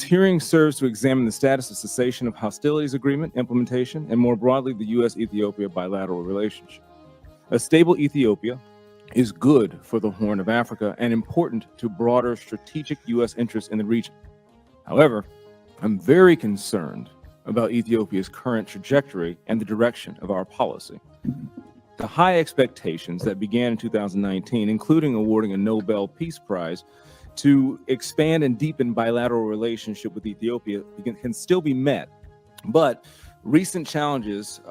hearing serves to examine the status of cessation of hostilities agreement implementation and more broadly the U.S.-Ethiopia bilateral relationship. A stable Ethiopia is good for the Horn of Africa and important to broader strategic U.S. interests in the region. However, I'm very concerned about Ethiopia's current trajectory and the direction of our policy. The high expectations that began in 2019, including awarding a Nobel Peace Prize to expand and deepen bilateral relationship with Ethiopia, can still be met. But recent challenges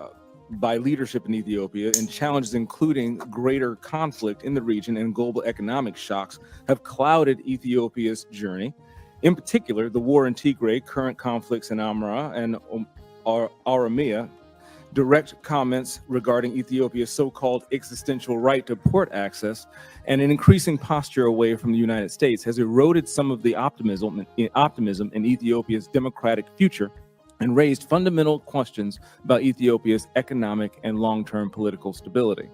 by leadership in Ethiopia and challenges including greater conflict in the region and global economic shocks have clouded Ethiopia's journey. In particular, the war in Tigray, current conflicts in Amhara and Oromia, direct comments regarding Ethiopia's so-called existential right to port access, and an increasing posture away from the United States has eroded some of the optimism in Ethiopia's democratic future and raised fundamental questions about Ethiopia's economic and long-term political stability.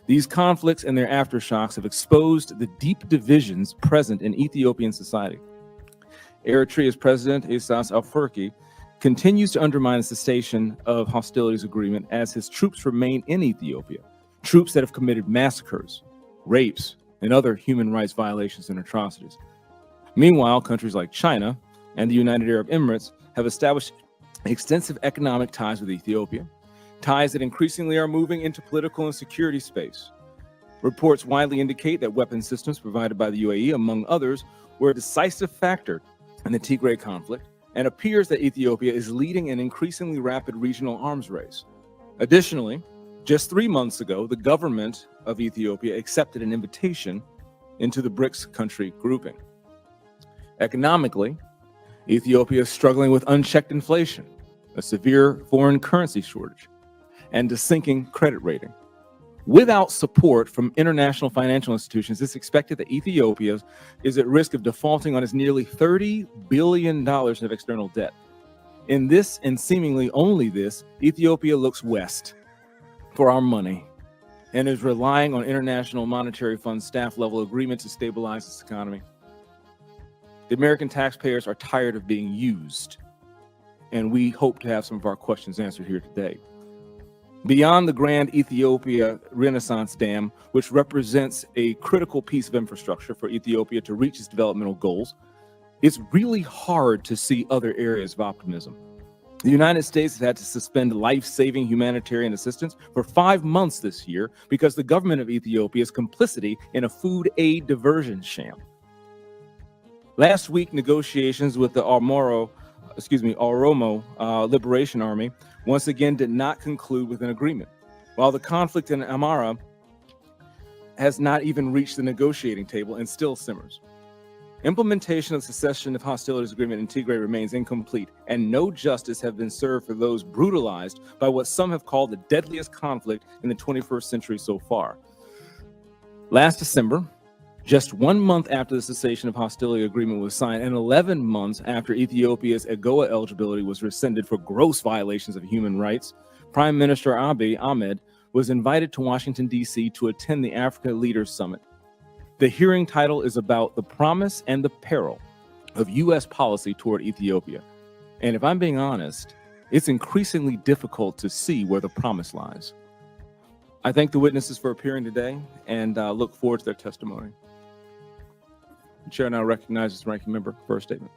These conflicts and their aftershocks have exposed the deep divisions present in Ethiopian society. Eritrea's President Isaias Afwerki continues to undermine the cessation of hostilities agreement as his troops remain in Ethiopia, troops that have committed massacres, rapes, and other human rights violations and atrocities. Meanwhile, countries like China and the United Arab Emirates have established extensive economic ties with Ethiopia, ties that increasingly are moving into political and security space. Reports widely indicate that weapon systems provided by the UAE, among others, were a decisive factor in the Tigray conflict, and appears that Ethiopia is leading an increasingly rapid regional arms race. Additionally, just 3 months ago, the government of Ethiopia accepted an invitation into the BRICS country grouping. Economically, Ethiopia is struggling with unchecked inflation, a severe foreign currency shortage, and a sinking credit rating. Without support from international financial institutions, it's expected that Ethiopia is at risk of defaulting on its nearly $30 billion of external debt. In this, and seemingly only this, Ethiopia looks west for our money and is relying on International Monetary Fund staff-level agreement to stabilize its economy. The American taxpayers are tired of being used, and we hope to have some of our questions answered here today. Beyond the Grand Ethiopia Renaissance Dam, which represents a critical piece of infrastructure for Ethiopia to reach its developmental goals, it's really hard to see other areas of optimism. The United States has had to suspend life-saving humanitarian assistance for 5 months this year because the government of Ethiopia's complicity in a food aid diversion sham. Last week, negotiations with the Oromo Liberation Army once again did not conclude with an agreement, while the conflict in Amhara has not even reached the negotiating table and still simmers. Implementation of the cessation of hostilities agreement in Tigray remains incomplete, and no justice has been served for those brutalized by what some have called the deadliest conflict in the 21st century so far. Last December, just 1 month after the cessation of hostility agreement was signed and 11 months after Ethiopia's AGOA eligibility was rescinded for gross violations of human rights, Prime Minister Abiy Ahmed was invited to Washington, D.C. to attend the Africa Leaders Summit. The hearing title is about the promise and the peril of U.S. policy toward Ethiopia. And if I'm being honest, it's increasingly difficult to see where the promise lies. I thank the witnesses for appearing today and look forward to their testimony. The chair now recognizes the ranking member for a statement.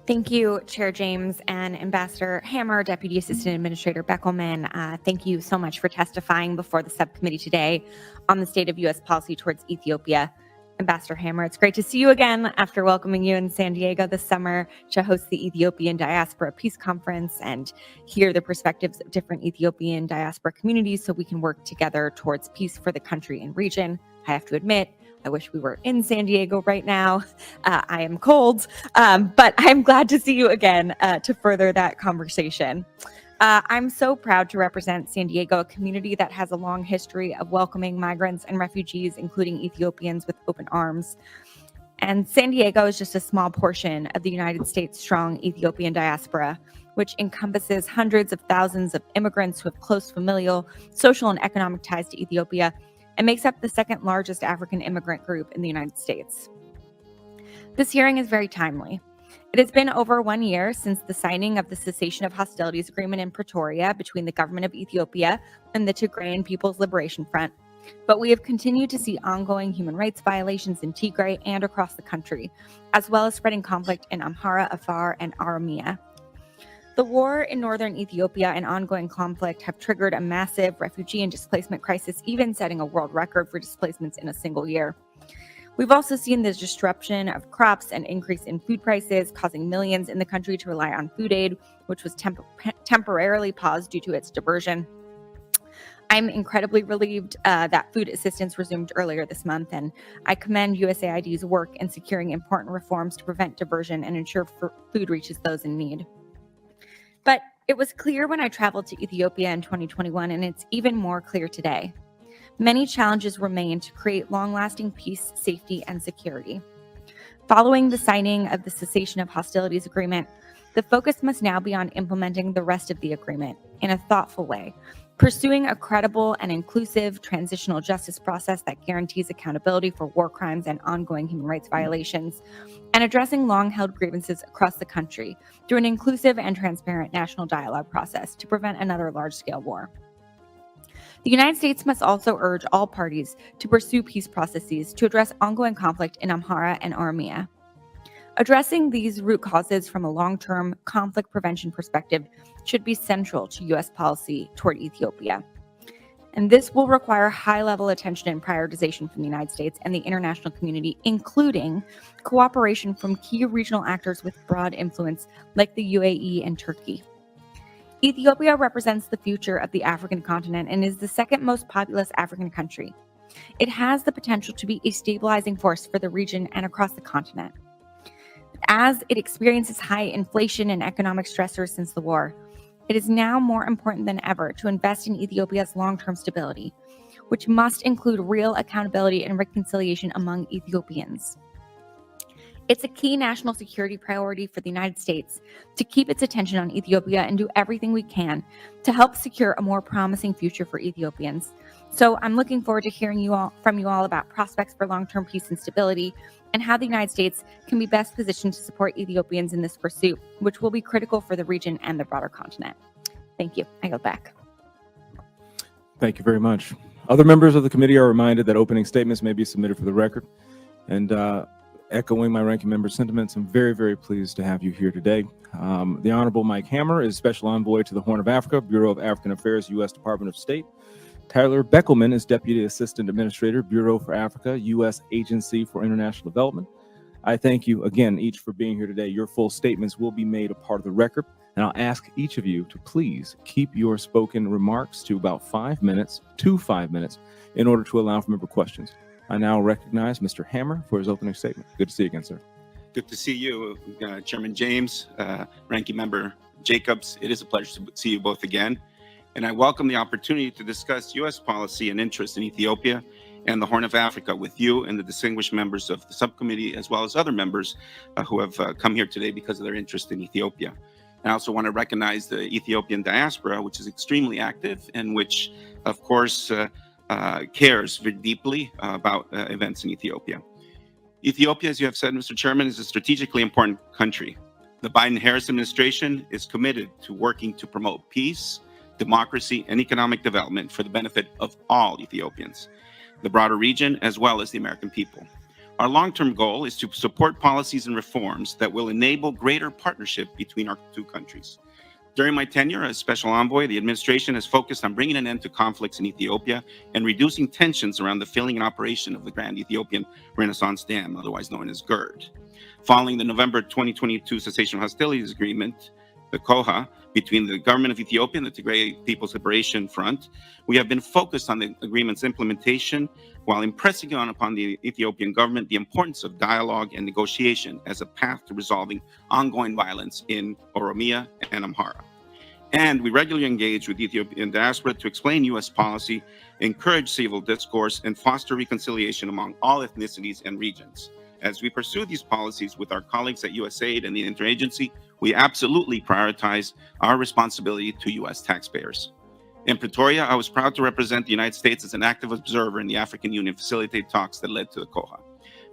Thank you, Chair James and Ambassador Hammer, Deputy Assistant Administrator Beckelman. Thank you so much for testifying before the subcommittee today on the state of U.S. policy towards Ethiopia. Ambassador Hammer, it's great to see you again after welcoming you in San Diego this summer to host the Ethiopian Diaspora Peace Conference and hear the perspectives of different Ethiopian diaspora communities so we can work together towards peace for the country and region. I have to admit, I wish we were in San Diego right now. I am cold, but I'm glad to see you again to further that conversation. I'm so proud to represent San Diego, a community that has a long history of welcoming migrants and refugees, including Ethiopians, with open arms. And San Diego is just a small portion of the United States' strong Ethiopian diaspora, which encompasses hundreds of thousands of immigrants who have close familial, social, and economic ties to Ethiopia, and makes up the second largest African immigrant group in the United States. This hearing is very timely. It has been over 1 year since the signing of the cessation of hostilities agreement in Pretoria between the government of Ethiopia and the Tigrayan People's Liberation Front. But we have continued to see ongoing human rights violations in Tigray and across the country, as well as spreading conflict in Amhara, Afar, and Oromia. The war in northern Ethiopia and ongoing conflict have triggered a massive refugee and displacement crisis, even setting a world record for displacements in a single year. We've also seen the disruption of crops and increase in food prices, causing millions in the country to rely on food aid, which was temporarily paused due to its diversion. I'm incredibly relieved that food assistance resumed earlier this month, and I commend USAID's work in securing important reforms to prevent diversion and ensure food reaches those in need. But it was clear when I traveled to Ethiopia in 2021, and it's even more clear today. Many challenges remain to create long-lasting peace, safety, and security. Following the signing of the cessation of hostilities agreement, the focus must now be on implementing the rest of the agreement in a thoughtful way, pursuing a credible and inclusive transitional justice process that guarantees accountability for war crimes and ongoing human rights violations, and addressing long-held grievances across the country through an inclusive and transparent national dialogue process to prevent another large-scale war. The United States must also urge all parties to pursue peace processes to address ongoing conflict in Amhara and Oromia. Addressing these root causes from a long-term conflict prevention perspective should be central to U.S. policy toward Ethiopia. And this will require high-level attention and prioritization from the United States and the international community, including cooperation from key regional actors with broad influence like the UAE and Turkey. Ethiopia represents the future of the African continent and is the second most populous African country. It has the potential to be a stabilizing force for the region and across the continent. As it experiences high inflation and economic stressors since the war, it is now more important than ever to invest in Ethiopia's long-term stability, which must include real accountability and reconciliation among Ethiopians. It's a key national security priority for the United States to keep its attention on Ethiopia and do everything we can to help secure a more promising future for Ethiopians. So I'm looking forward to hearing from you all about prospects for long-term peace and stability and how the United States can be best positioned to support Ethiopians in this pursuit, which will be critical for the region and the broader continent. Thank you. I go back. Thank you very much. Other members of the committee are reminded that opening statements may be submitted for the record. And echoing my ranking member's sentiments, I'm very, very pleased to have you here today. The Honorable Mike Hammer is Special Envoy to the Horn of Africa, Bureau of African Affairs, U.S. Department of State. Tyler Beckelman is Deputy Assistant Administrator, Bureau for Africa, U.S. Agency for International Development. I thank you again each for being here today. Your full statements will be made a part of the record, and I'll ask each of you to please keep your spoken remarks to about 5 minutes in order to allow for member questions. I now recognize Mr. Hammer for his opening statement. Good to see you again, sir. Good to see you, Chairman James, Ranking Member Jacobs. It is a pleasure to see you both again. And I welcome the opportunity to discuss U.S. policy and interest in Ethiopia and the Horn of Africa with you and the distinguished members of the subcommittee, as well as other members who have come here today because of their interest in Ethiopia. I also want to recognize the Ethiopian diaspora, which is extremely active and which, of course, cares very deeply about events in Ethiopia. Ethiopia, as you have said, Mr. Chairman, is a strategically important country. The Biden-Harris administration is committed to working to promote peace, democracy, and economic development for the benefit of all Ethiopians, the broader region, as well as the American people. Our long-term goal is to support policies and reforms that will enable greater partnership between our two countries. During my tenure as Special Envoy, the administration has focused on bringing an end to conflicts in Ethiopia and reducing tensions around the filling and operation of the Grand Ethiopian Renaissance Dam, otherwise known as GERD. Following the November 2022 Cessation of Hostilities Agreement, the COHA, between the government of Ethiopia and the Tigray People's Liberation Front, we have been focused on the agreement's implementation while impressing upon the Ethiopian government the importance of dialogue and negotiation as a path to resolving ongoing violence in Oromia and Amhara. And we regularly engage with the Ethiopian diaspora to explain U.S. policy, encourage civil discourse, and foster reconciliation among all ethnicities and regions. As we pursue these policies with our colleagues at USAID and the interagency, we absolutely prioritize our responsibility to U.S. taxpayers. In Pretoria, I was proud to represent the United States as an active observer in the African Union facilitated talks that led to the COHA.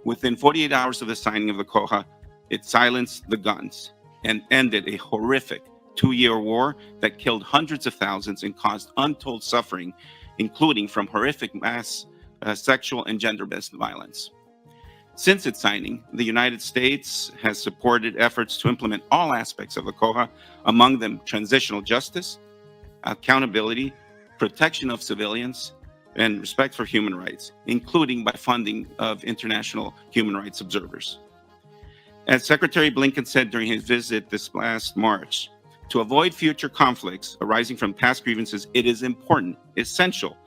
Within 48 hours of the signing of the COHA, It silenced the guns and ended a horrific 2-year war that killed hundreds of thousands and caused untold suffering, including from horrific mass sexual and gender-based violence. Since its signing, the United States has supported efforts to implement all aspects of the COHA, among them transitional justice, accountability, protection of civilians, and respect for human rights, including by funding of international human rights observers. As Secretary Blinken said during his visit this last March, to avoid future conflicts arising from past grievances, it is important, essential,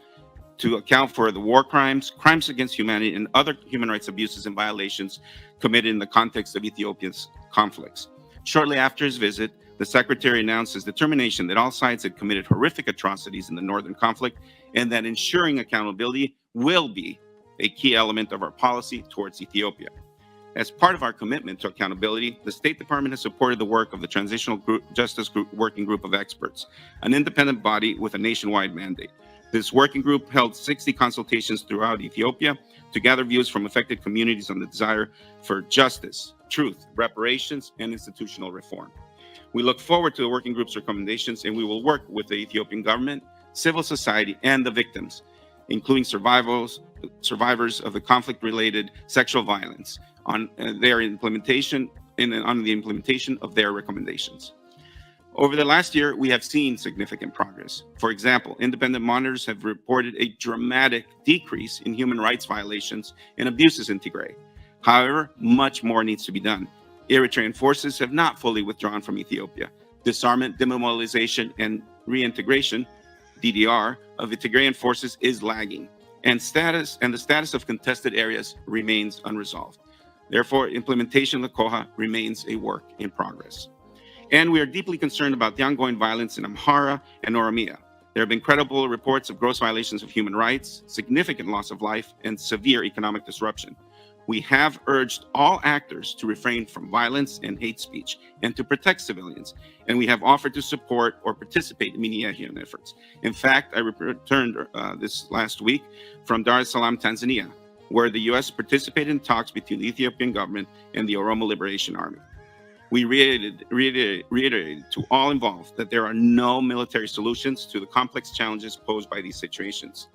to account for the war crimes, crimes against humanity, and other human rights abuses and violations committed in the context of Ethiopia's conflicts. Shortly after his visit, the Secretary announced his determination that all sides had committed horrific atrocities in the northern conflict and that ensuring accountability will be a key element of our policy towards Ethiopia. As part of our commitment to accountability, the State Department has supported the work of the Transitional Justice Working Group of Experts, an independent body with a nationwide mandate. This working group held 60 consultations throughout Ethiopia to gather views from affected communities on the desire for justice, truth, reparations, and institutional reform. We look forward to the working group's recommendations, and we will work with the Ethiopian government, civil society, and the victims, including survivors of the conflict-related sexual violence, on their implementation on the implementation of their recommendations. Over the last year, we have seen significant progress. For example, independent monitors have reported a dramatic decrease in human rights violations and abuses in Tigray. However, much more needs to be done. Eritrean forces have not fully withdrawn from Ethiopia. Disarmament, demobilization, and reintegration, DDR, of the Tigrayan forces is lagging, and the status of contested areas remains unresolved. Therefore, implementation of the COHA remains a work in progress. And we are deeply concerned about the ongoing violence in Amhara and Oromia. There have been credible reports of gross violations of human rights, significant loss of life, and severe economic disruption. We have urged all actors to refrain from violence and hate speech and to protect civilians, and we have offered to support or participate in mediation efforts. In fact, I returned this last week from Dar es Salaam, Tanzania, where the U.S. participated in talks between the Ethiopian government and the Oromo Liberation Army. We reiterated to all involved that there are no military solutions to the complex challenges posed by these situations.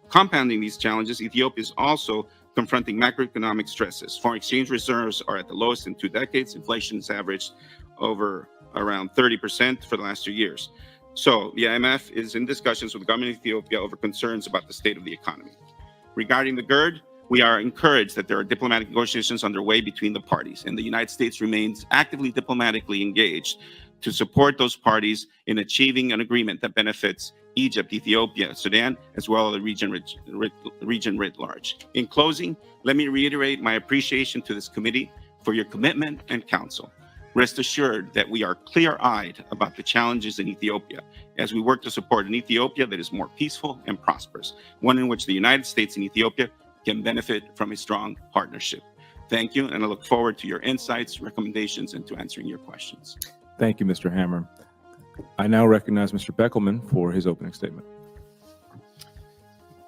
Compounding these challenges, Ethiopia is also confronting macroeconomic stresses. Foreign exchange reserves are at the lowest in 2 decades. Inflation has averaged over around 30% for the last 2 years. So the IMF is in discussions with the government of Ethiopia over concerns about the state of the economy. Regarding the GERD, we are encouraged that there are diplomatic negotiations underway between the parties, and the United States remains actively diplomatically engaged to support those parties in achieving an agreement that benefits Egypt, Ethiopia, Sudan, as well as the region writ large. In closing, let me reiterate my appreciation to this committee for your commitment and counsel. Rest assured that we are clear-eyed about the challenges in Ethiopia as we work to support an Ethiopia that is more peaceful and prosperous, one in which the United States and Ethiopia can benefit from a strong partnership. Thank you, and I look forward to your insights, recommendations, and to answering your questions. Thank you, Mr. Hammer. I now recognize Mr. Beckelman for his opening statement.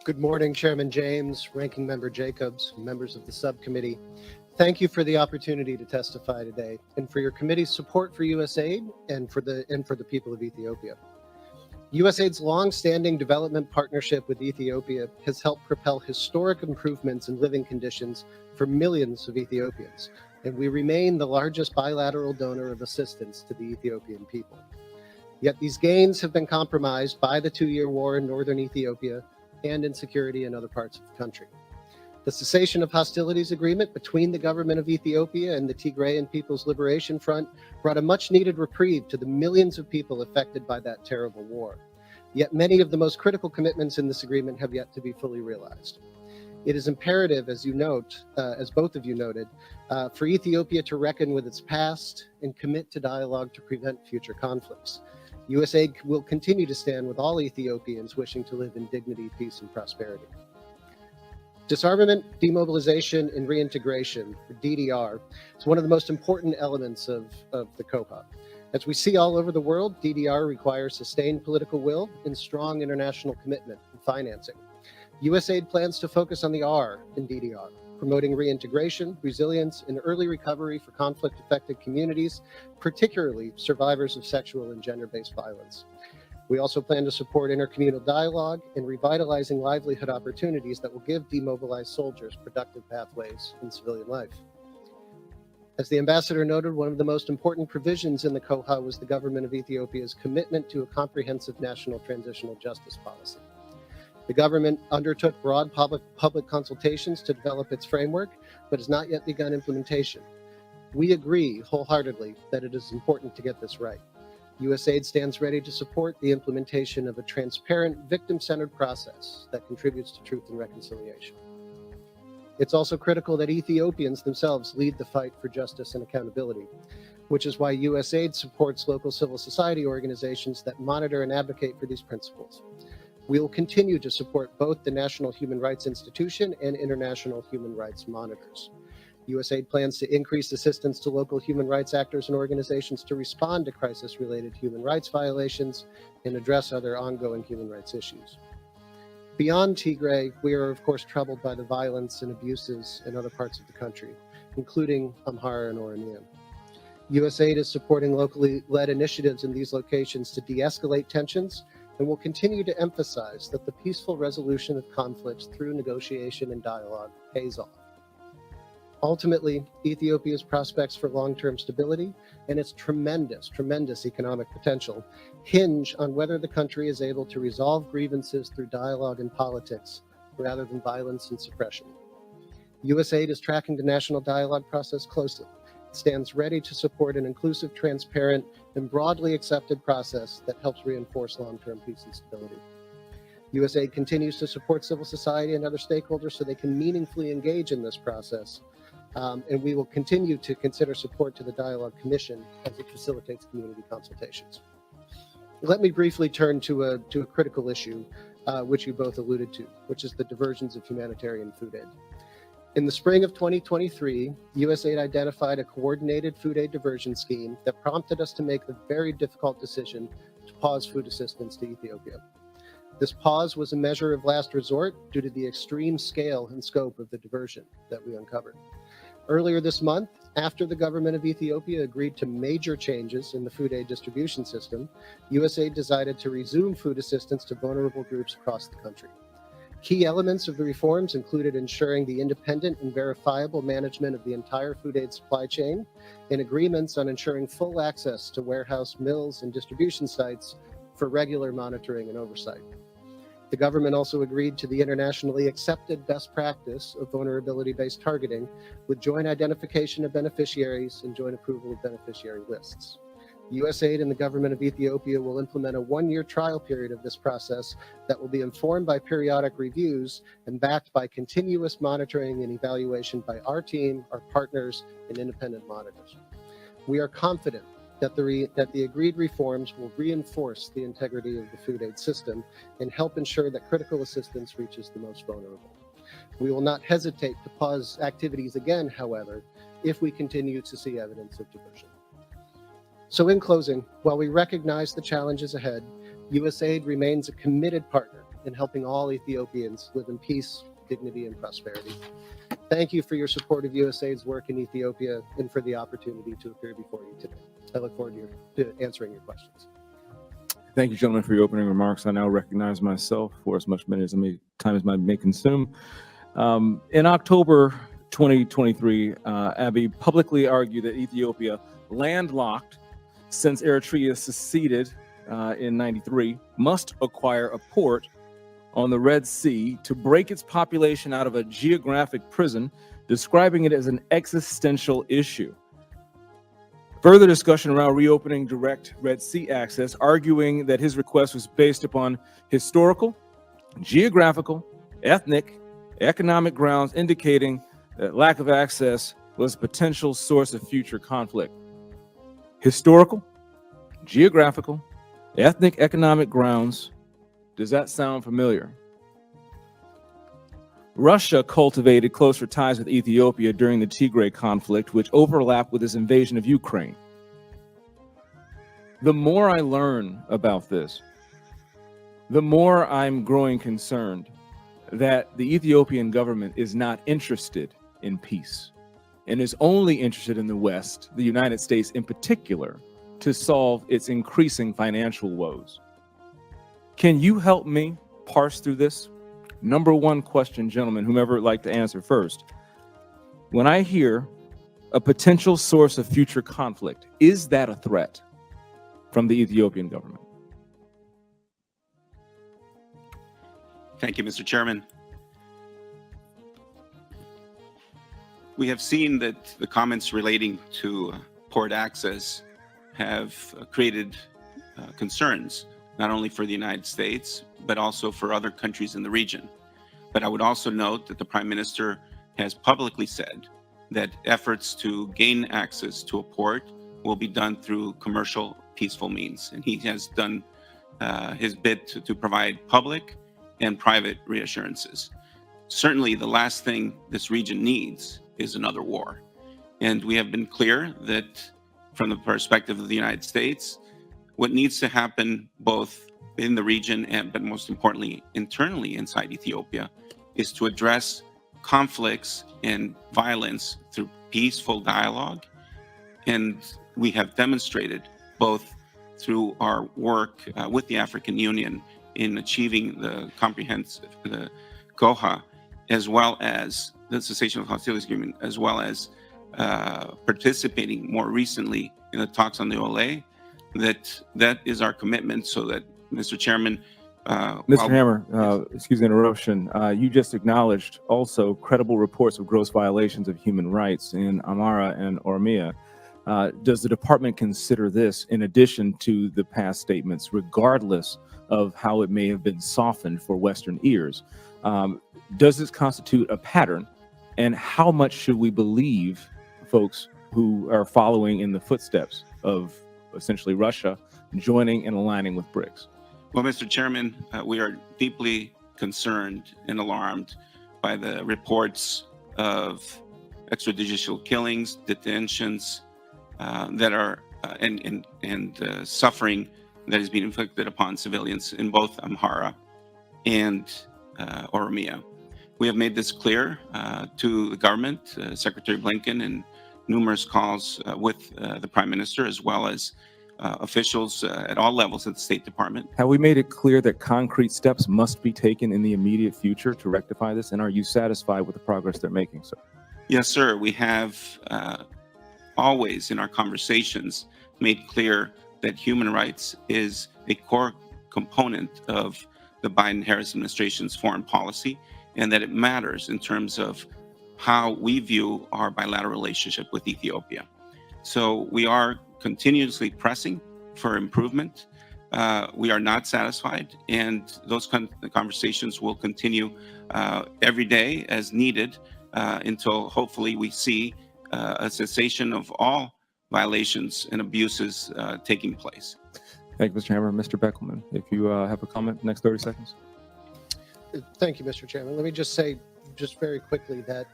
Good morning, Chairman James, Ranking Member Jacobs, members of the subcommittee. Thank you for the opportunity to testify today and for your committee's support for USAID and for the people of Ethiopia. USAID's long-standing development partnership with Ethiopia has helped propel historic improvements in living conditions for millions of Ethiopians, and we remain the largest bilateral donor of assistance to the Ethiopian people. Yet these gains have been compromised by the 2-year war in northern Ethiopia and insecurity in other parts of the country. The cessation of hostilities agreement between the government of Ethiopia and the Tigrayan People's Liberation Front brought a much-needed reprieve to the millions of people affected by that terrible war. Yet many of the most critical commitments in this agreement have yet to be fully realized. It is imperative, as you note, as both of you noted, for Ethiopia to reckon with its past and commit to dialogue to prevent future conflicts. USAID will continue to stand with all Ethiopians wishing to live in dignity, peace, and prosperity. Disarmament, demobilization, and reintegration, or DDR, is one of the most important elements of the COHA. As we see all over the world, DDR requires sustained political will and strong international commitment and financing. USAID plans to focus on the R in DDR, promoting reintegration, resilience, and early recovery for conflict-affected communities, particularly survivors of sexual and gender-based violence. We also plan to support intercommunal dialogue and revitalizing livelihood opportunities that will give demobilized soldiers productive pathways in civilian life. As the ambassador noted, one of the most important provisions in the COHA was the government of Ethiopia's commitment to a comprehensive national transitional justice policy. The government undertook broad public consultations to develop its framework, but has not yet begun implementation. We agree wholeheartedly that it is important to get this right. USAID stands ready to support the implementation of a transparent, victim-centered process that contributes to truth and reconciliation. It's also critical that Ethiopians themselves lead the fight for justice and accountability, which is why USAID supports local civil society organizations that monitor and advocate for these principles. We will continue to support both the National Human Rights Institution and international human rights monitors. USAID plans to increase assistance to local human rights actors and organizations to respond to crisis-related human rights violations and address other ongoing human rights issues. Beyond Tigray, we are of course troubled by the violence and abuses in other parts of the country, including Amhara and Oromia. USAID is supporting locally led initiatives in these locations to de-escalate tensions and will continue to emphasize that the peaceful resolution of conflicts through negotiation and dialogue pays off. Ultimately, Ethiopia's prospects for long-term stability and its tremendous economic potential hinge on whether the country is able to resolve grievances through dialogue and politics rather than violence and suppression. USAID is tracking the national dialogue process closely. It stands ready to support an inclusive, transparent, and broadly accepted process that helps reinforce long-term peace and stability. USAID continues to support civil society and other stakeholders so they can meaningfully engage in this process. And we will continue to consider support to the Dialogue Commission as it facilitates community consultations. Let me briefly turn to a critical issue, which you both alluded to, which is the diversions of humanitarian food aid. In the spring of 2023, USAID identified a coordinated food aid diversion scheme that prompted us to make the very difficult decision to pause food assistance to Ethiopia. This pause was a measure of last resort due to the extreme scale and scope of the diversion that we uncovered. Earlier this month, after the government of Ethiopia agreed to major changes in the food aid distribution system, USAID decided to resume food assistance to vulnerable groups across the country. Key elements of the reforms included ensuring the independent and verifiable management of the entire food aid supply chain and agreements on ensuring full access to warehouse, mills, and distribution sites for regular monitoring and oversight. The government also agreed to the internationally accepted best practice of vulnerability-based targeting with joint identification of beneficiaries and joint approval of beneficiary lists. USAID and the government of Ethiopia will implement a one-year trial period of this process that will be informed by periodic reviews and backed by continuous monitoring and evaluation by our team, our partners, and independent monitors. We are confident that the agreed reforms will reinforce the integrity of the food aid system and help ensure that critical assistance reaches the most vulnerable. We will not hesitate to pause activities again, however, if we continue to see evidence of diversion. So in closing, while we recognize the challenges ahead, USAID remains a committed partner in helping all Ethiopians live in peace, dignity, and prosperity. Thank you for your support of USAID's work in Ethiopia and for the opportunity to appear before you today. I look forward to answering your questions. Thank you, gentlemen, for your opening remarks. I now recognize myself for as much time as I may consume. In October 2023, Abiy publicly argued that Ethiopia, landlocked since Eritrea seceded in '93, must acquire a port on the Red Sea to break its population out of a geographic prison, describing it as an existential issue. Further discussion around reopening direct Red Sea access, arguing that his request was based upon historical, geographical, ethnic, economic grounds, indicating that lack of access was a potential source of future conflict. Historical, geographical, ethnic, economic grounds. Does that sound familiar? Russia cultivated closer ties with Ethiopia during the Tigray conflict, which overlapped with its invasion of Ukraine. The more I learn about this, the more I'm growing concerned that the Ethiopian government is not interested in peace and is only interested in the West, the United States in particular, to solve its increasing financial woes. Can you help me parse through this? Number one question, gentlemen, whomever would like to answer first. When I hear a potential source of future conflict, is that a threat from the Ethiopian government? Thank you, Mr. Chairman. We have seen that the comments relating to port access have created concerns, not only for the United States, but also for other countries in the region. But I would also note that the Prime Minister has publicly said that efforts to gain access to a port will be done through commercial, peaceful means. And he has done his bit to provide public and private reassurances. Certainly, the last thing this region needs is another war. And we have been clear that from the perspective of the United States, what needs to happen both in the region and, but most importantly, internally inside Ethiopia, is to address conflicts and violence through peaceful dialogue. And we have demonstrated both through our work with the African Union in achieving the comprehensive, the GOHA, as well as the cessation of hostilities agreement, as well as participating more recently in the talks on the OLA, that is our commitment. So that, Mr. Chairman, Mr. Hammer, excuse the interruption. You just acknowledged also credible reports of gross violations of human rights in Amhara and Oromia. Does the department consider this, in addition to the past statements, regardless of how it may have been softened for Western ears? Does this constitute a pattern? And how much should we believe folks who are following in the footsteps of essentially Russia joining and aligning with BRICS? Well, Mr. Chairman, we are deeply concerned and alarmed by the reports of extrajudicial killings, detentions that are and suffering that is being inflicted upon civilians in both Amhara and Oromia. We have made this clear to the government, Secretary Blinken, and numerous calls with the Prime Minister, as well as officials at all levels of the State Department. Have we made it clear that concrete steps must be taken in the immediate future to rectify this? And are you satisfied with the progress they're making, sir? Yes, sir. We have always in our conversations made clear that human rights is a core component of the Biden-Harris administration's foreign policy, and that it matters in terms of how we view our bilateral relationship with Ethiopia. So we are continuously pressing for improvement. We are not satisfied, and those conversations will continue every day as needed until hopefully we see a cessation of all violations and abuses taking place. Thank you, Mr. Hammer. Mr. Beckelman, if you have a comment, next 30 seconds. Thank you, Mr. Chairman. Let me just say, just very quickly, that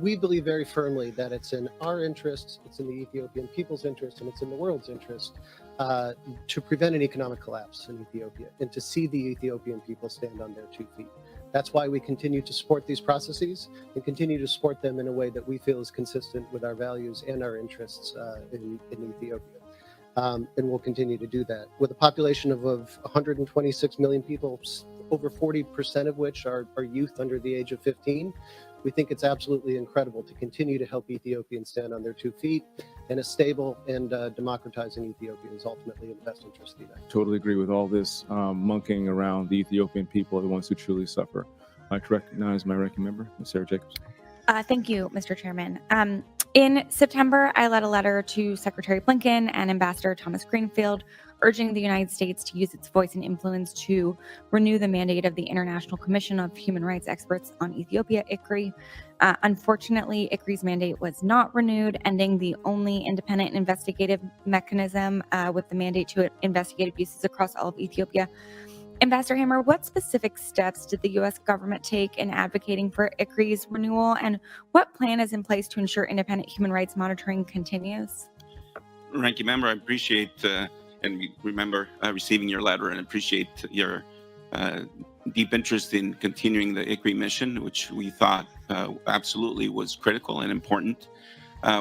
we believe very firmly that it's in our interest, it's in the Ethiopian people's interest, and it's in the world's interest to prevent an economic collapse in Ethiopia and to see the Ethiopian people stand on their 2 feet. That's why we continue to support these processes and continue to support them in a way that we feel is consistent with our values and our interests in Ethiopia. And we'll continue to do that. With a population of 126 million people, over 40% of which are youth under the age of 15, we think it's absolutely incredible to continue to help Ethiopians stand on their 2 feet, and a stable and democratizing Ethiopia is ultimately in the best interest of the United States. Totally agree with all this monkeying around the Ethiopian people, the ones who truly suffer. I'd like to recognize my ranking member, Ms. Sarah Jacobs. Thank you, Mr. Chairman. In September, I led a letter to Secretary Blinken and Ambassador Thomas Greenfield urging the United States to use its voice and influence to renew the mandate of the International Commission of Human Rights Experts on Ethiopia, ICRI. Unfortunately, ICRI's mandate was not renewed, ending the only independent investigative mechanism with the mandate to investigate abuses across all of Ethiopia. Ambassador Hammer, what specific steps did the U.S. government take in advocating for ICRI's renewal, and what plan is in place to ensure independent human rights monitoring continues? Ranking Member, I appreciate and we remember receiving your letter and appreciate your deep interest in continuing the ICRI mission, which we thought absolutely was critical and important.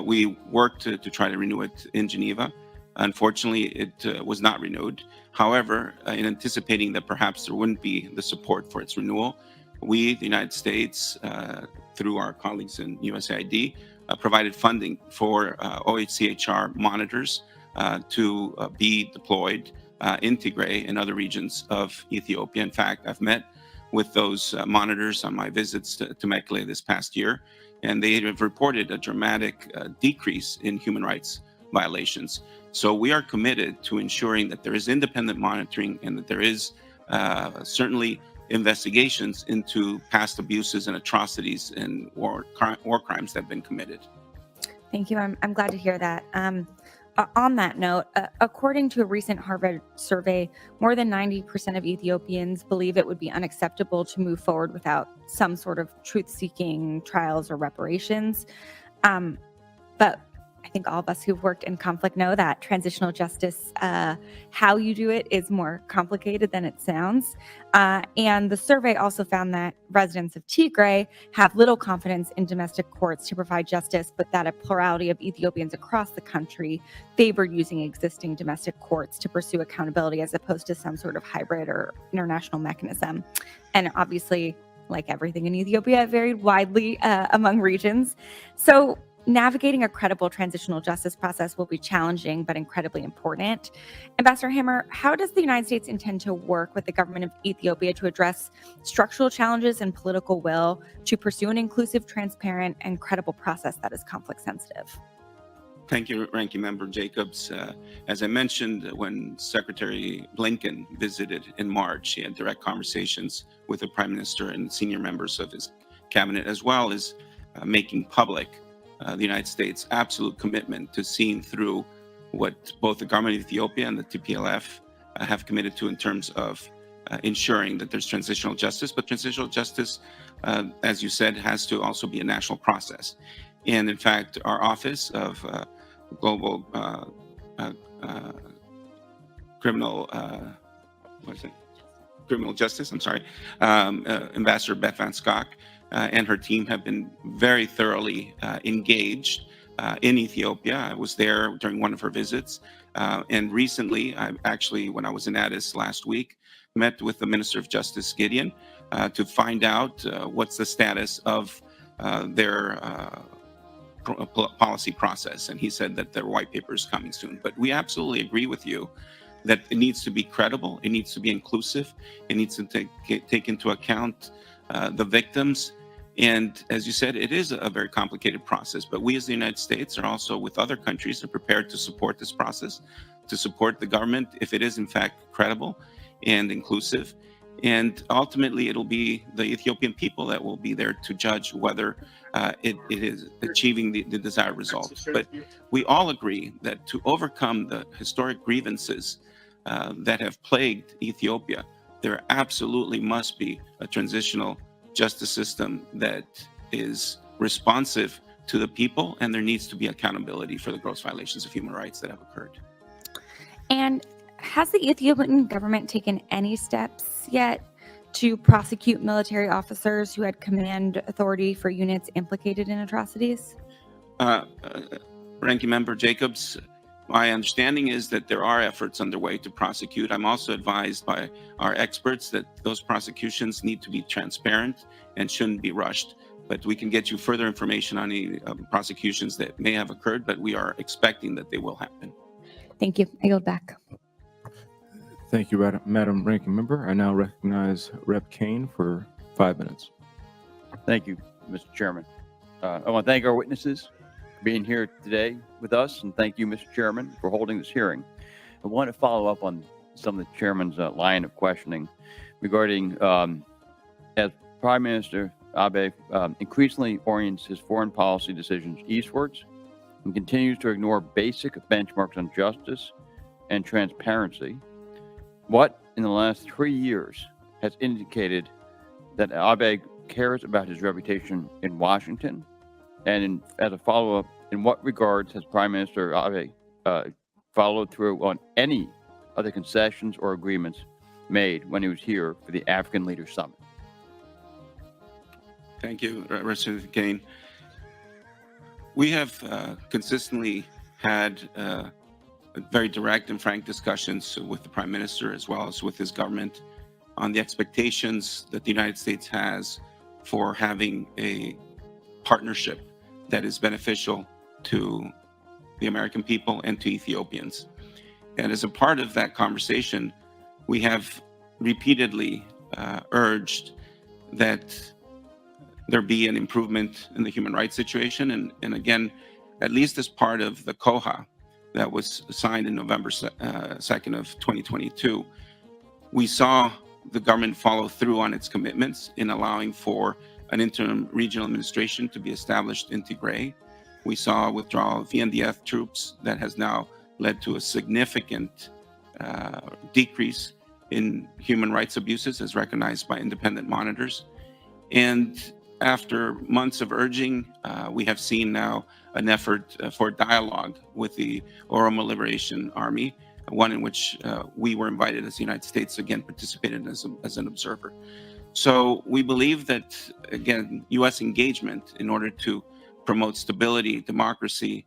We worked to try to renew it in Geneva. Unfortunately, it was not renewed. However, in anticipating that perhaps there wouldn't be the support for its renewal, we, the United States, through our colleagues in USAID, provided funding for OHCHR monitors to be deployed in Tigray and other regions of Ethiopia. In fact, I've met with those monitors on my visits to Mekele this past year, and they have reported a dramatic decrease in human rights violations. So we are committed to ensuring that there is independent monitoring and that there is certainly investigations into past abuses and atrocities and war crimes that have been committed. Thank you. I'm glad to hear that. On that note, according to a recent Harvard survey, more than 90% of Ethiopians believe it would be unacceptable to move forward without some sort of truth-seeking trials or reparations. But I think all of us who've worked in conflict know that transitional justice, how you do it is more complicated than it sounds. And the survey also found that residents of Tigray have little confidence in domestic courts to provide justice, but that a plurality of Ethiopians across the country favor using existing domestic courts to pursue accountability as opposed to some sort of hybrid or international mechanism. And obviously, like everything in Ethiopia, it varied widely among regions. So navigating a credible transitional justice process will be challenging, but incredibly important. Ambassador Hammer, how does the United States intend to work with the government of Ethiopia to address structural challenges and political will to pursue an inclusive, transparent, and credible process that is conflict sensitive? Thank you, Ranking Member Jacobs. As I mentioned, when Secretary Blinken visited in March, he had direct conversations with the Prime Minister and senior members of his cabinet, as well as making public the United States' absolute commitment to seeing through what both the government of Ethiopia and the TPLF have committed to in terms of ensuring that there's transitional justice. But transitional justice, as you said, has to also be a national process. And in fact, our Office of Global Criminal Justice, Ambassador Beth Van Schok and her team have been very thoroughly engaged in Ethiopia. I was there during one of her visits. And recently, when I was in Addis last week, met with the Minister of Justice, Gideon, to find out what's the status of their policy process. And he said that their white paper is coming soon. But we absolutely agree with you that it needs to be credible, it needs to be inclusive, it needs to take into account the victims. And as you said, it is a very complicated process, but we as the United States are also with other countries are prepared to support this process, to support the government if it is in fact credible and inclusive. And ultimately, it'll be the Ethiopian people that will be there to judge whether it is achieving the desired results. But we all agree that to overcome the historic grievances that have plagued Ethiopia, there absolutely must be a transitional justice system that is responsive to the people, and there needs to be accountability for the gross violations of human rights that have occurred. And has the Ethiopian government taken any steps yet to prosecute military officers who had command authority for units implicated in atrocities? Ranking Member Jacobs, my understanding is that there are efforts underway to prosecute. I'm also advised by our experts that those prosecutions need to be transparent and shouldn't be rushed. But we can get you further information on any prosecutions that may have occurred, but we are expecting that they will happen. Thank you. I yield back. Thank you, Madam Ranking Member. I now recognize Rep. Kane for 5 minutes. Thank you, Mr. Chairman. I want to thank our witnesses for being here today with us, and thank you, Mr. Chairman, for holding this hearing. I want to follow up on some of the Chairman's line of questioning regarding as Prime Minister Abe increasingly orients his foreign policy decisions eastwards and continues to ignore basic benchmarks on justice and transparency. What in the last 3 years has indicated that Abe cares about his reputation in Washington? And as a follow-up, in what regards has Prime Minister Abe followed through on any other concessions or agreements made when he was here for the African Leaders Summit. Thank you, Representative Kane. We have consistently had very direct and frank discussions with the Prime Minister as well as with his government on the expectations that the United States has for having a partnership that is beneficial to the American people and to Ethiopians. And as a part of that conversation, we have repeatedly urged that there be an improvement in the human rights situation. And again, at least as part of the COHA that was signed in November 2nd of 2022, we saw the government follow through on its commitments in allowing for an interim regional administration to be established in Tigray. We saw withdrawal of VNDF troops that has now led to a significant decrease in human rights abuses as recognized by independent monitors. And after months of urging, we have seen now an effort for dialogue with the Oromo Liberation Army, one in which we were invited as the United States, again, participated as an observer. So we believe that, again, U.S. engagement in order to promote stability, democracy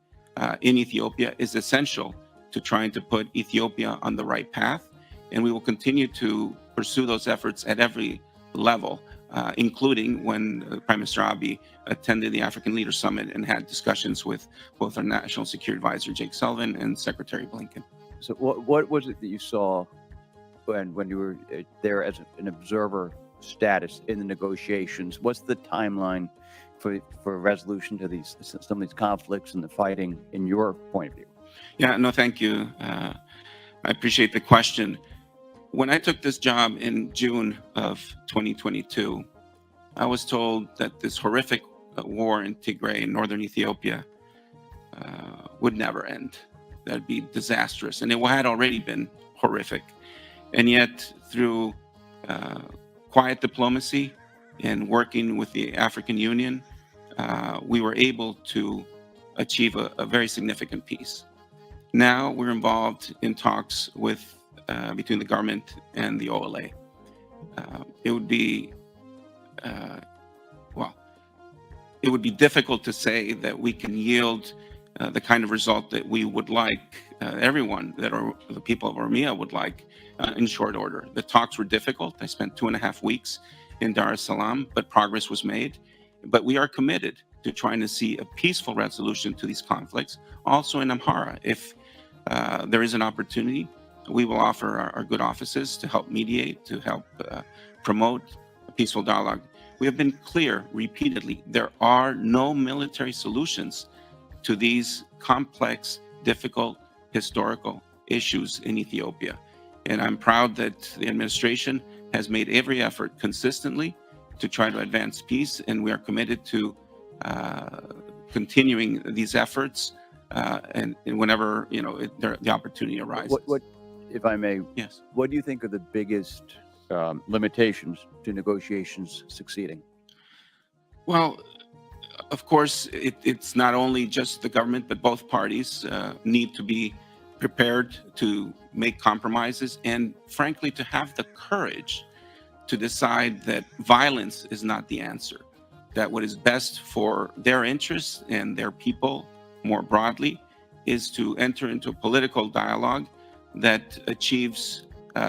in Ethiopia is essential to trying to put Ethiopia on the right path. And we will continue to pursue those efforts at every level, including when Prime Minister Abiy attended the African Leaders Summit and had discussions with both our National Security Advisor, Jake Sullivan, and Secretary Blinken. So what was it that you saw when you were there as an observer status in the negotiations? What's the timeline for resolution to some of these conflicts and the fighting in your point of view? Yeah, no, thank you. I appreciate the question. When I took this job in June of 2022, I was told that this horrific war in Tigray in northern Ethiopia would never end. That'd be disastrous. And it had already been horrific. And yet, through quiet diplomacy and working with the African Union, we were able to achieve a very significant peace. Now we're involved in talks between the government and the OLA. It would be difficult to say that we can yield the kind of result that we would like, everyone, the people of Oromia would like, in short order. The talks were difficult. I spent 2.5 weeks in Dar es Salaam, but progress was made. But we are committed to trying to see a peaceful resolution to these conflicts, also in Amhara. If there is an opportunity, we will offer our good offices to help mediate, to help promote a peaceful dialogue. We have been clear repeatedly, there are no military solutions to these complex, difficult, historical issues in Ethiopia. And I'm proud that the administration has made every effort consistently to try to advance peace, and we are committed to continuing these efforts and whenever the opportunity arises. What, if I may, yes. What do you think are the biggest limitations to negotiations succeeding? Well, of course, it's not only just the government, but both parties need to be prepared to make compromises and, frankly, to have the courage to decide that violence is not the answer, that what is best for their interests and their people more broadly is to enter into a political dialogue that achieves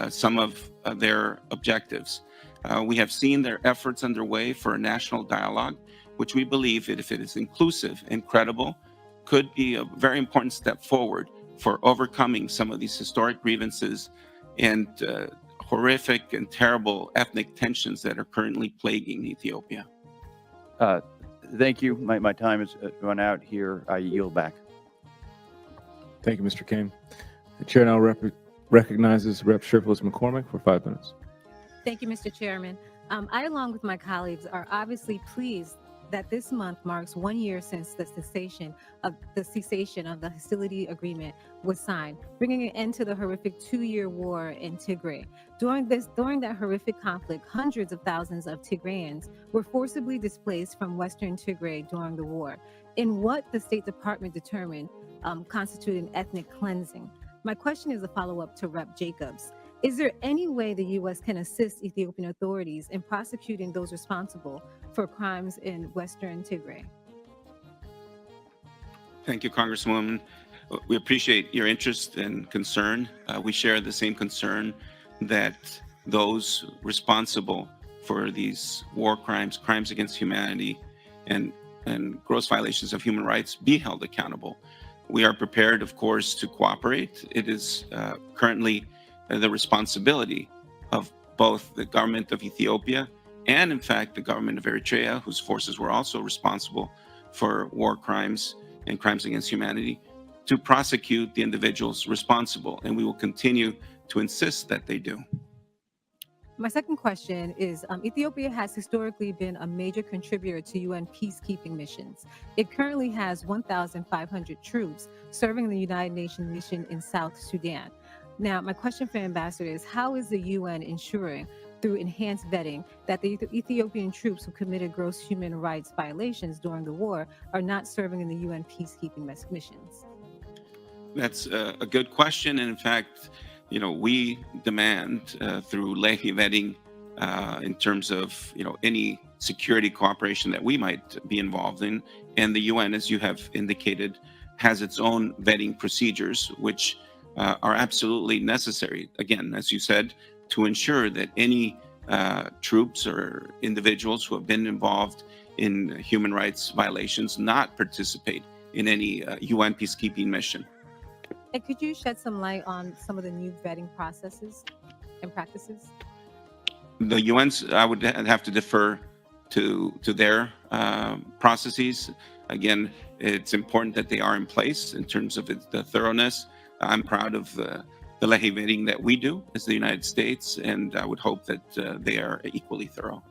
some of their objectives. We have seen their efforts underway for a national dialogue, which we believe, if it is inclusive and credible, could be a very important step forward for overcoming some of these historic grievances and horrific and terrible ethnic tensions that are currently plaguing Ethiopia. Thank you. My time has run out here. I yield back. Thank you, Mr. Kane. The chair now recognizes Rep. Shrivelis McCormick for 5 minutes. Thank you, Mr. Chairman. I, along with my colleagues, are obviously pleased that this month marks 1 year since the cessation of the hostility agreement was signed, bringing an end to the horrific 2-year war in Tigray. During that horrific conflict, hundreds of thousands of Tigrayans were forcibly displaced from Western Tigray during the war, in what the State Department determined constituted an ethnic cleansing. My question is a follow-up to Rep. Jacobs. Is there any way the U.S. can assist Ethiopian authorities in prosecuting those responsible for crimes in Western Tigray? Thank you, Congresswoman. We appreciate your interest and concern. We share the same concern that those responsible for these war crimes, crimes against humanity, and gross violations of human rights be held accountable. We are prepared, of course, to cooperate. It is currently the responsibility of both the government of Ethiopia and, in fact, the government of Eritrea, whose forces were also responsible for war crimes and crimes against humanity, to prosecute the individuals responsible. And we will continue to insist that they do. My second question is, Ethiopia has historically been a major contributor to UN peacekeeping missions. It currently has 1,500 troops serving the United Nations mission in South Sudan. Now, my question for Ambassador is, how is the UN ensuring, through enhanced vetting, that the Ethiopian troops who committed gross human rights violations during the war are not serving in the UN peacekeeping missions? That's a good question. And in fact, we demand through Lehi vetting in terms of, any security cooperation that we might be involved in. And the UN, as you have indicated, has its own vetting procedures, which are absolutely necessary. Again, as you said, to ensure that any troops or individuals who have been involved in human rights violations not participate in any UN peacekeeping mission. And could you shed some light on some of the new vetting processes and practices? The UN's, I would have to defer to their processes. Again, it's important that they are in place in terms of the thoroughness. I'm proud of the Lehi vetting that we do as the United States, and I would hope that they are equally thorough.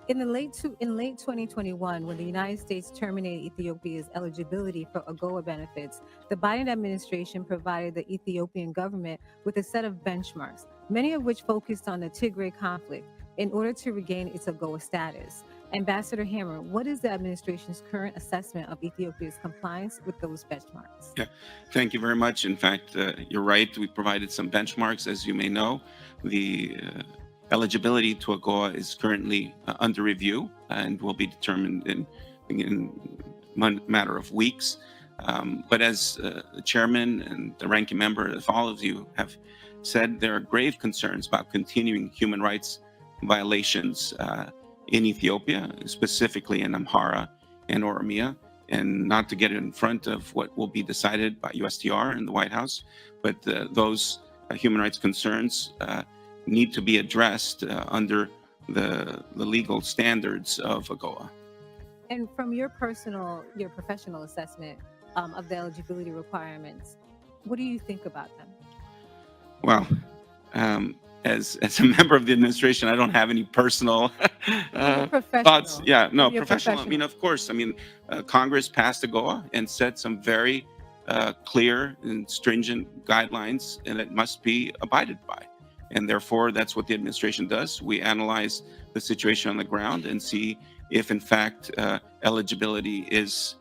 In late 2021, when the United States terminated Ethiopia's eligibility for AGOA benefits, the Biden administration provided the Ethiopian government with a set of benchmarks, many of which focused on the Tigray conflict, in order to regain its AGOA status. Ambassador Hammer, what is the administration's current assessment of Ethiopia's compliance with those benchmarks? Yeah, thank you very much. In fact, you're right. We provided some benchmarks. As you may know, the eligibility to AGOA is currently under review and will be determined in a matter of weeks. But as the chairman and the ranking member, if all of you have said, there are grave concerns about continuing human rights violations in Ethiopia, specifically in Amhara and Oromia, and not to get in front of what will be decided by USTR and the White House, but those human rights concerns need to be addressed under the legal standards of AGOA. And from your professional assessment of the eligibility requirements, what do you think about them? Well, as a member of the administration, I don't have any personal thoughts. Yeah, no, professional. I mean, of course. I mean, Congress passed AGOA and set some very clear and stringent guidelines, and it must be abided by. And therefore, that's what the administration does. We analyze the situation on the ground and see if, in fact, eligibility is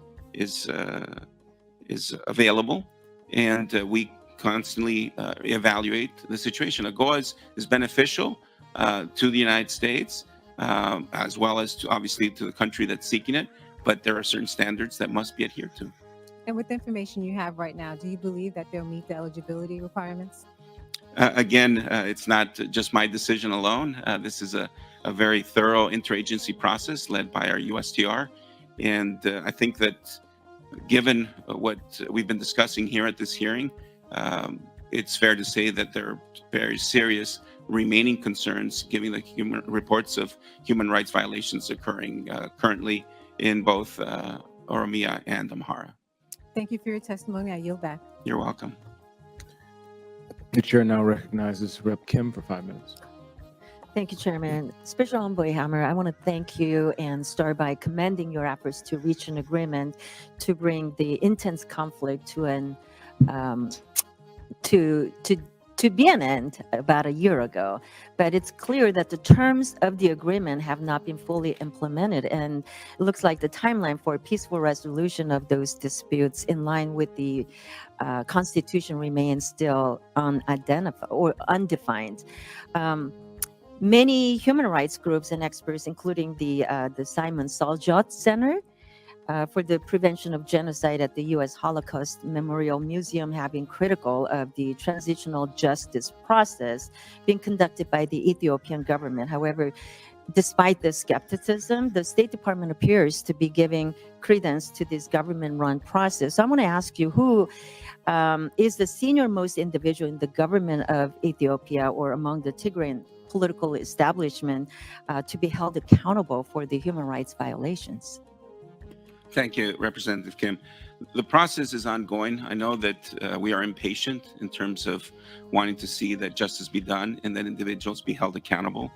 available, and we constantly evaluate the situation. AGOA is beneficial to the United States, as well as obviously to the country that's seeking it, but there are certain standards that must be adhered to. And with the information you have right now, do you believe that they'll meet the eligibility requirements? Again, it's not just my decision alone. This is a very thorough interagency process led by our USTR. And I think that given what we've been discussing here at this hearing, it's fair to say that there are very serious remaining concerns, given the reports of human rights violations occurring currently in both Oromia and Amhara. Thank you for your testimony. I yield back. You're welcome. The chair now recognizes Rep. Kim for 5 minutes. Thank you, Chairman. Special Envoy Hammer, I want to thank you and start by commending your efforts to reach an agreement to bring the intense conflict to to be an end about a year ago, but it's clear that the terms of the agreement have not been fully implemented, and it looks like the timeline for a peaceful resolution of those disputes in line with the Constitution remains still unidentified or undefined. Many human rights groups and experts, including the Simon Saljot Center for the Prevention of Genocide at the U.S. Holocaust Memorial Museum, have been critical of the transitional justice process being conducted by the Ethiopian government. However, despite the skepticism, the State Department appears to be giving credence to this government-run process. So I want to ask you, who is the senior-most individual in the government of Ethiopia or among the Tigrayan political establishment to be held accountable for the human rights violations? Thank you, Representative Kim. The process is ongoing. I know that we are impatient in terms of wanting to see that justice be done and that individuals be held accountable.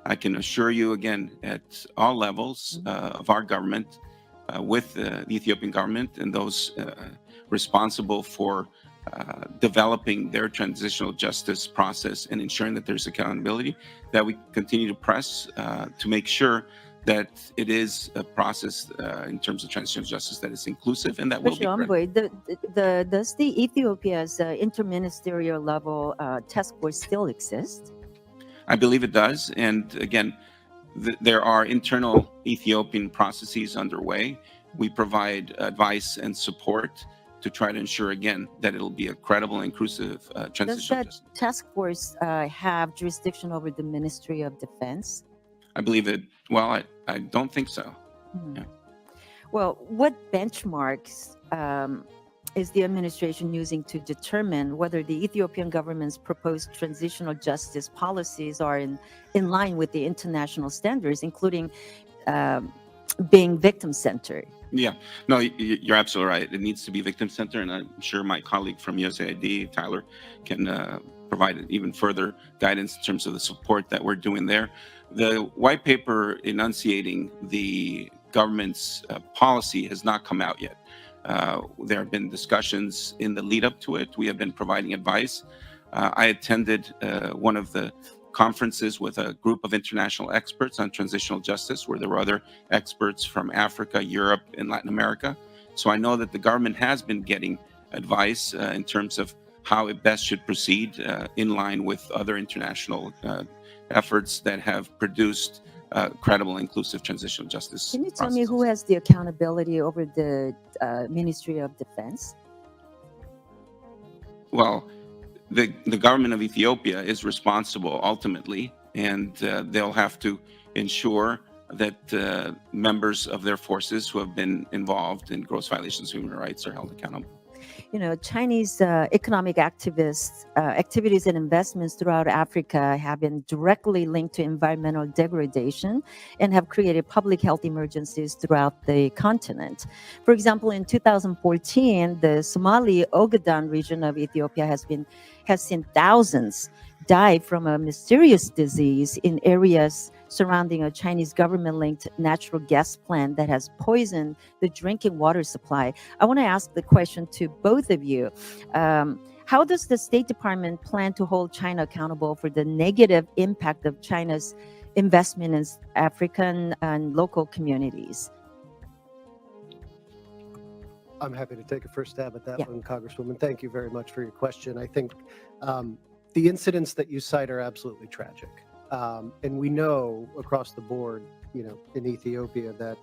I can assure you again, at all levels of our government, with the Ethiopian government and those responsible for developing their transitional justice process and ensuring that there's accountability, that we continue to press to make sure that it is a process in terms of transitional justice that is inclusive and that will be credible. Does the Ethiopia's interministerial level task force still exist? I believe it does. And again, there are internal Ethiopian processes underway. We provide advice and support to try to ensure, again, that it'll be a credible and inclusive transitional justice. Does that task force have jurisdiction over the Ministry of Defense? I believe it. Well, I don't think so. Yeah. Well, what benchmarks is the administration using to determine whether the Ethiopian government's proposed transitional justice policies are in line with the international standards, including being victim-centered? Yeah, no, you're absolutely right. It needs to be victim-centered, and I'm sure my colleague from USAID, Tyler, can provide even further guidance in terms of the support that we're doing there. The white paper enunciating the government's policy has not come out yet. There have been discussions in the lead up to it. We have been providing advice. I attended one of the conferences with a group of international experts on transitional justice, where there were other experts from Africa, Europe, and Latin America. So I know that the government has been getting advice in terms of how it best should proceed in line with other international efforts that have produced credible, inclusive transitional justice. Can you tell me who has the accountability over the Ministry of Defense? Well, the government of Ethiopia is responsible ultimately, and they'll have to ensure that members of their forces who have been involved in gross violations of human rights are held accountable. You know, Chinese economic activists, activities and investments throughout Africa have been directly linked to environmental degradation and have created public health emergencies throughout the continent. For example, in 2014, the Somali Ogaden region of Ethiopia has seen thousands die from a mysterious disease in areas surrounding a Chinese government-linked natural gas plant that has poisoned the drinking water supply. I want to ask the question to both of you. How does the State Department plan to hold China accountable for the negative impact of China's investment in African and local communities? I'm happy to take a first stab at that one, Congresswoman. Thank you very much for your question. I think the incidents that you cite are absolutely tragic. And we know across the board, you know, in Ethiopia that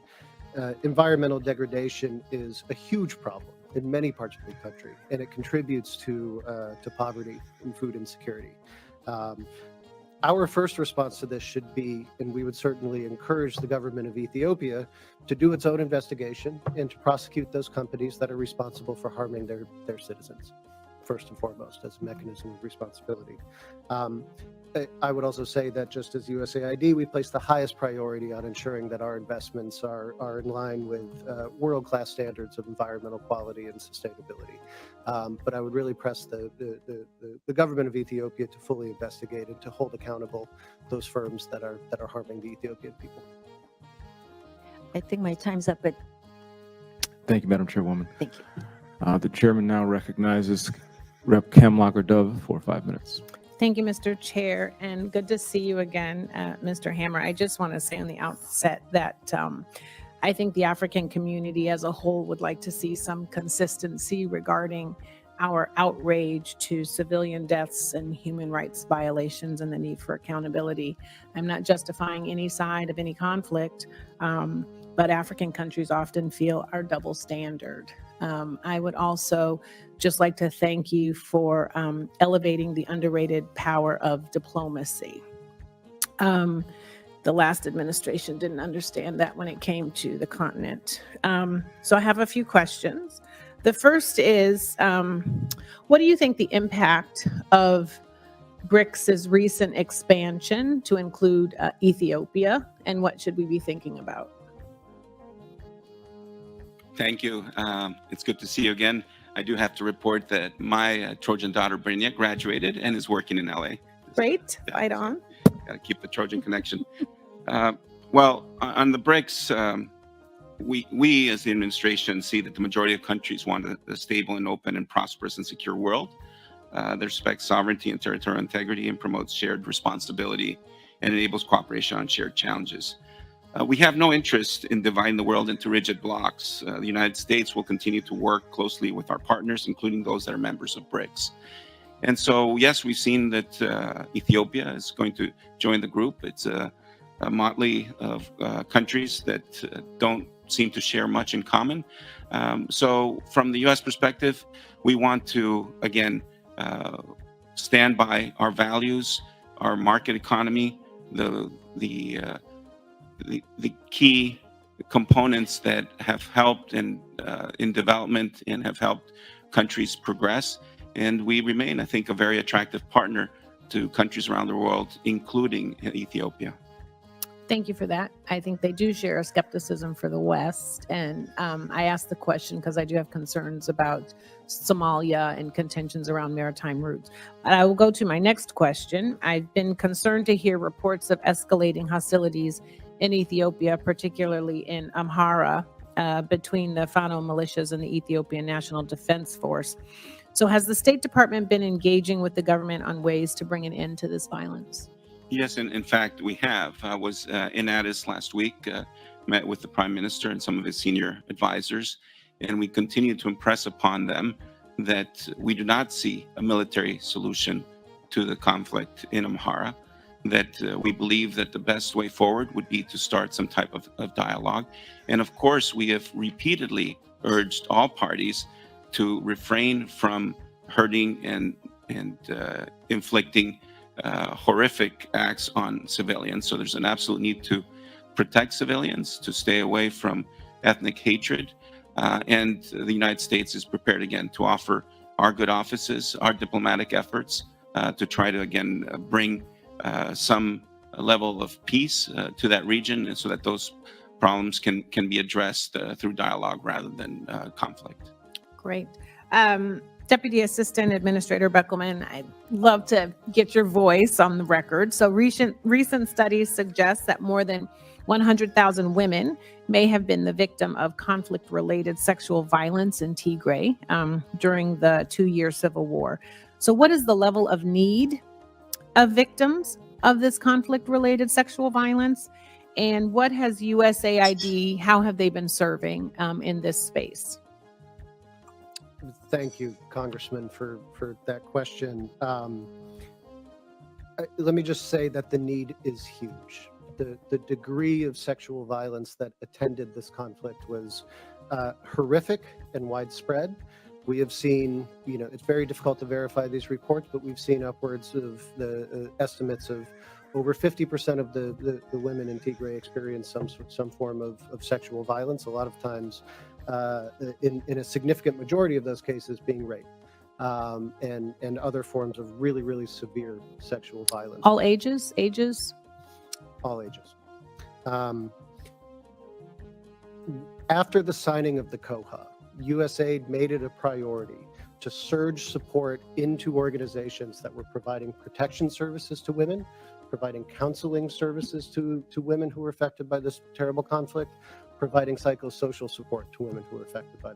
environmental degradation is a huge problem in many parts of the country, and it contributes to poverty and food insecurity. Our first response to this should be, and we would certainly encourage the government of Ethiopia to do its own investigation and to prosecute those companies that are responsible for harming their citizens, first and foremost, as a mechanism of responsibility. I would also say that just as USAID, we place the highest priority on ensuring that our investments are in line with world-class standards of environmental quality and sustainability. But I would really press the government of Ethiopia to fully investigate and to hold accountable those firms that are harming the Ethiopian people. I think my time's up, but Thank you, Madam Chairwoman. thank you. The chairman now recognizes Rep. Kemlocker Dove for 5 minutes. Thank you, Mr. Chair, and good to see you again, Mr. Hammer. I just want to say on the outset that I think the African community as a whole would like to see some consistency regarding our outrage to civilian deaths and human rights violations and the need for accountability. I'm not justifying any side of any conflict, but African countries often feel our double standard. I would also just like to thank you for elevating the underrated power of diplomacy. The last administration didn't understand that when it came to the continent. So I have a few questions. The first is, what do you think the impact of BRICS's recent expansion to include Ethiopia, and what should we be thinking about? Thank you. It's good to see you again. I do have to report that my Trojan daughter, Brynja, graduated and is working in LA. Great, right on. Got to keep the Trojan connection. Well, on the BRICS, we as the administration see that the majority of countries want a stable and open and prosperous and secure world that respects sovereignty and territorial integrity and promotes shared responsibility and enables cooperation on shared challenges. We have no interest in dividing the world into rigid blocks. The United States will continue to work closely with our partners, including those that are members of BRICS. And so, yes, we've seen that Ethiopia is going to join the group. It's a motley of countries that don't seem to share much in common. So from the U.S. perspective, we want to, again, stand by our values, our market economy, the key components that have helped in development and have helped countries progress. And we remain, I think, a very attractive partner to countries around the world, including Ethiopia. Thank you for that. I think they do share a skepticism for the West. And I asked the question because I do have concerns about Somalia and contentions around maritime routes. I will go to my next question. I've been concerned to hear reports of escalating hostilities in Ethiopia, particularly in Amhara, between the Fano militias and the Ethiopian National Defense Force. So has the State Department been engaging with the government on ways to bring an end to this violence? Yes, and in fact, we have. I was in Addis last week, met with the Prime Minister and some of his senior advisors, and we continue to impress upon them that we do not see a military solution to the conflict in Amhara, that we believe that the best way forward would be to start some type of dialogue. And of course, we have repeatedly urged all parties to refrain from hurting and inflicting horrific acts on civilians. So there's an absolute need to protect civilians, to stay away from ethnic hatred. And the United States is prepared again to offer our good offices, our diplomatic efforts to try to again bring some level of peace to that region, and so that those problems can be addressed through dialogue rather than conflict. Great. Deputy Assistant Administrator Beckelman, I'd love to get your voice on the record. So recent studies suggest that more than 100,000 women may have been the victim of conflict-related sexual violence in Tigray during the 2-year civil war. So what is the level of need of victims of this conflict-related sexual violence? And what has USAID, how have they been serving in this space? Thank you, Congressman, for that question. Let me just say that the need is huge. The degree of sexual violence that attended this conflict was horrific and widespread. We have seen, it's very difficult to verify these reports, but we've seen upwards of the estimates of over 50% of the women in Tigray experience some form of sexual violence, a lot of times in a significant majority of those cases being rape and other forms of really, really severe sexual violence. All ages? All ages. After the signing of the COHA, USAID made it a priority to surge support into organizations that were providing protection services to women, providing counseling services to women who were affected by this terrible conflict, providing psychosocial support to women who are affected by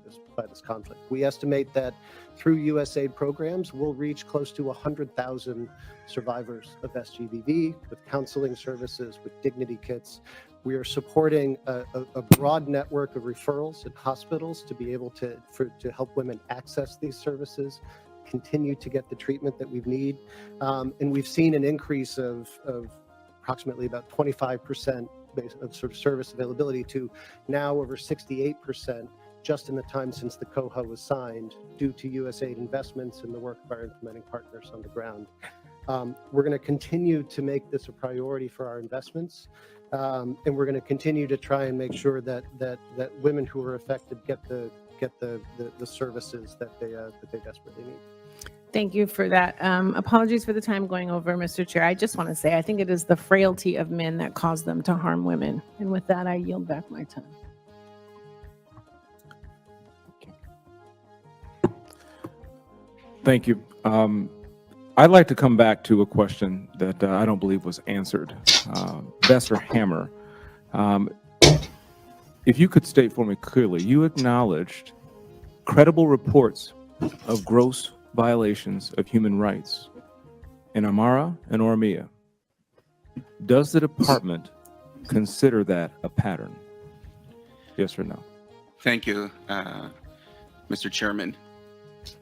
this conflict. We estimate that through USAID programs, we'll reach close to 100,000 survivors of SGBV with counseling services, with dignity kits. We are supporting a broad network of referrals at hospitals to be able to help women access these services, continue to get the treatment that we need. And we've seen an increase of approximately about 25% of sort of service availability to now over 68% just in the time since the COHA was signed, due to USAID investments and the work of our implementing partners on the ground. We're going to continue to make this a priority for our investments, and we're going to continue to try and make sure that women who are affected get the services that they desperately need. Thank you for that. Apologies for the time going over, Mr. Chair. I just want to say, I think it is the frailty of men that cause them to harm women. And with that, I yield back my time. Thank you. I'd like to come back to a question that I don't believe was answered. Ambassador Hammer, if you could state for me clearly, you acknowledged credible reports of gross violations of human rights in Amara and Oromia. Does the department consider that a pattern? Yes or no? Thank you, Mr. Chairman.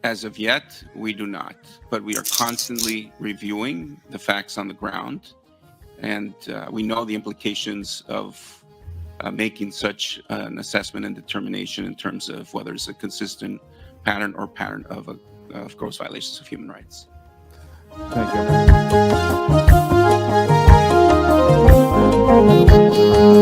As of yet, we do not, but we are constantly reviewing the facts on the ground, and we know the implications of making such an assessment and determination in terms of whether it's a consistent pattern or pattern of gross violations of human rights. Thank you.